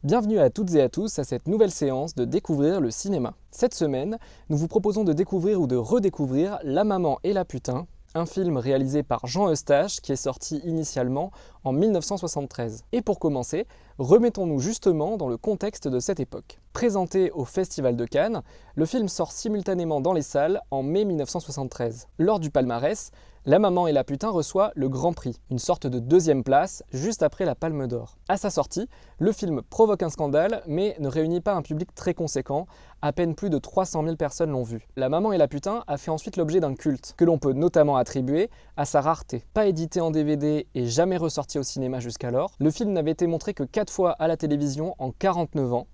Bienvenue à toutes et à tous à cette nouvelle séance de Découvrir le cinéma. Cette semaine, nous vous proposons de découvrir ou de redécouvrir La Maman et la Putain, un film réalisé par Jean Eustache qui est sorti initialement en 1973. Et pour commencer, remettons-nous justement dans le contexte de cette époque. Présenté au Festival de Cannes, le film sort simultanément dans les salles en mai 1973. Lors du palmarès, La Maman et la Putain reçoit le Grand Prix, une sorte de deuxième place, juste après la Palme d'Or. À sa sortie, le film provoque un scandale, mais ne réunit pas un public très conséquent, à peine plus de 300 000 personnes l'ont vu. La Maman et la Putain a fait ensuite l'objet d'un culte, que l'on peut notamment attribuer à sa rareté. Pas édité en DVD et jamais ressorti au cinéma jusqu'alors, le film n'avait été montré que 4 fois à la télévision en 49 ans,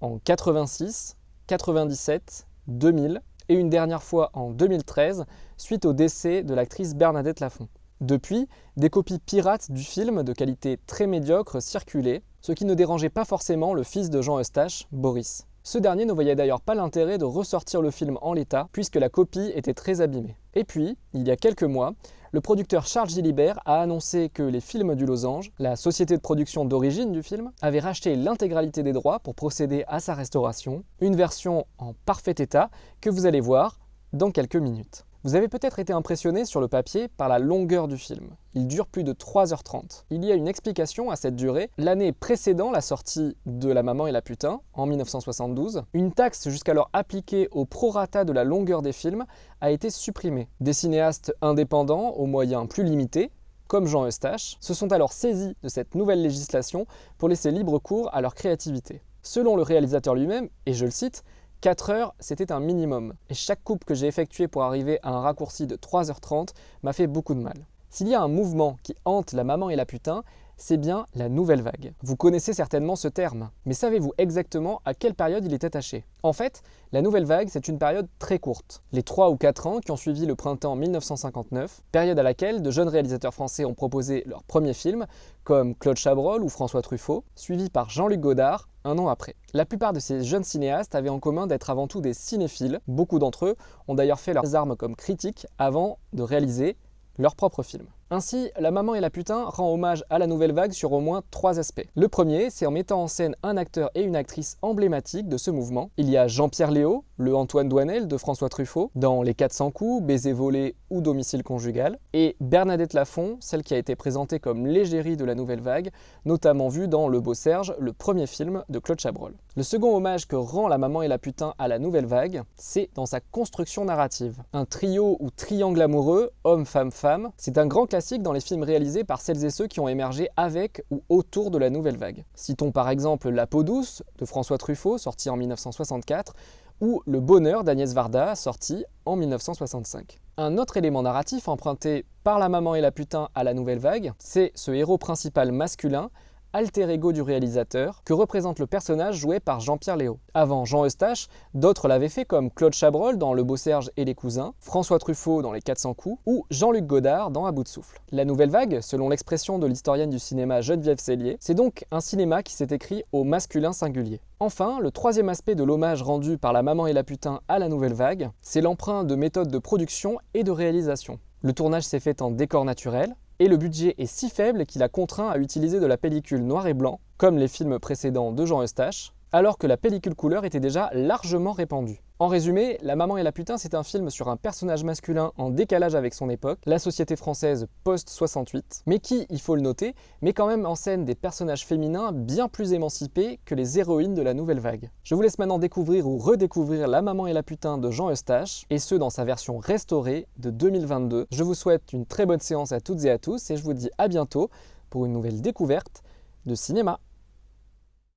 en 86, 97, 2000 et une dernière fois en 2013, suite au décès de l'actrice Bernadette Lafont. Depuis, des copies pirates du film de qualité très médiocre circulaient, ce qui ne dérangeait pas forcément le fils de Jean Eustache, Boris. Ce dernier ne voyait d'ailleurs pas l'intérêt de ressortir le film en l'état, puisque la copie était très abîmée. Et puis, il y a quelques mois, le producteur Charles Gilibert a annoncé que les Films du Losange, la société de production d'origine du film, avait racheté l'intégralité des droits pour procéder à sa restauration, une version en parfait état que vous allez voir dans quelques minutes. Vous avez peut-être été impressionné sur le papier par la longueur du film. Il dure plus de 3h30. Il y a une explication à cette durée. L'année précédant la sortie de La Maman et la Putain, en 1972, une taxe jusqu'alors appliquée au prorata de la longueur des films a été supprimée. Des cinéastes indépendants, aux moyens plus limités, comme Jean Eustache, se sont alors saisis de cette nouvelle législation pour laisser libre cours à leur créativité. Selon le réalisateur lui-même, et je le cite, 4 heures, c'était un minimum, et chaque coupe que j'ai effectuée pour arriver à un raccourci de 3h30 m'a fait beaucoup de mal. S'il y a un mouvement qui hante La Maman et la Putain, c'est bien la nouvelle vague. Vous connaissez certainement ce terme, mais savez-vous exactement à quelle période il est attaché? En fait, la nouvelle vague, c'est une période très courte. Les 3 ou 4 ans qui ont suivi le printemps 1959, période à laquelle de jeunes réalisateurs français ont proposé leur premier film, comme Claude Chabrol ou François Truffaut, suivi par Jean-Luc Godard, un an après. La plupart de ces jeunes cinéastes avaient en commun d'être avant tout des cinéphiles. Beaucoup d'entre eux ont d'ailleurs fait leurs armes comme critiques avant de réaliser leur propre film. Ainsi, La Maman et la Putain rend hommage à la nouvelle vague sur au moins 3 aspects. Le premier, c'est en mettant en scène un acteur et une actrice emblématiques de ce mouvement. Il y a Jean-Pierre Léaud, le Antoine Doinel de François Truffaut, dans Les 400 coups, Baiser volé ou Domicile conjugal, et Bernadette Lafont, celle qui a été présentée comme l'égérie de la nouvelle vague, notamment vue dans Le Beau Serge, le premier film de Claude Chabrol. Le second hommage que rend La Maman et la Putain à la nouvelle vague, c'est dans sa construction narrative. Un trio ou triangle amoureux, homme-femme-femme, c'est un grand classique dans les films réalisés par celles et ceux qui ont émergé avec ou autour de la nouvelle vague. Citons par exemple La peau douce de François Truffaut, sorti en 1964, ou Le bonheur d'Agnès Varda, sorti en 1965. Un autre élément narratif emprunté par La Maman et la Putain à la nouvelle vague, c'est ce héros principal masculin, alter ego du réalisateur, que représente le personnage joué par Jean-Pierre Léaud. Avant Jean Eustache, d'autres l'avaient fait comme Claude Chabrol dans Le Beau Serge et les Cousins, François Truffaut dans Les 400 coups ou Jean-Luc Godard dans À bout de souffle. La nouvelle vague, selon l'expression de l'historienne du cinéma Geneviève Sellier, c'est donc un cinéma qui s'est écrit au masculin singulier. Enfin, le troisième aspect de l'hommage rendu par La Maman et la Putain à la nouvelle vague, c'est l'emprunt de méthodes de production et de réalisation. Le tournage s'est fait en décor naturel, et le budget est si faible qu'il a contraint à utiliser de la pellicule noir et blanc, comme les films précédents de Jean Eustache, alors que la pellicule couleur était déjà largement répandue. En résumé, La Maman et la Putain, c'est un film sur un personnage masculin en décalage avec son époque, la société française post-68, mais qui, il faut le noter, met quand même en scène des personnages féminins bien plus émancipés que les héroïnes de la nouvelle vague. Je vous laisse maintenant découvrir ou redécouvrir La Maman et la Putain de Jean Eustache, et ce dans sa version restaurée de 2022. Je vous souhaite une très bonne séance à toutes et à tous, et je vous dis à bientôt pour une nouvelle découverte de cinéma.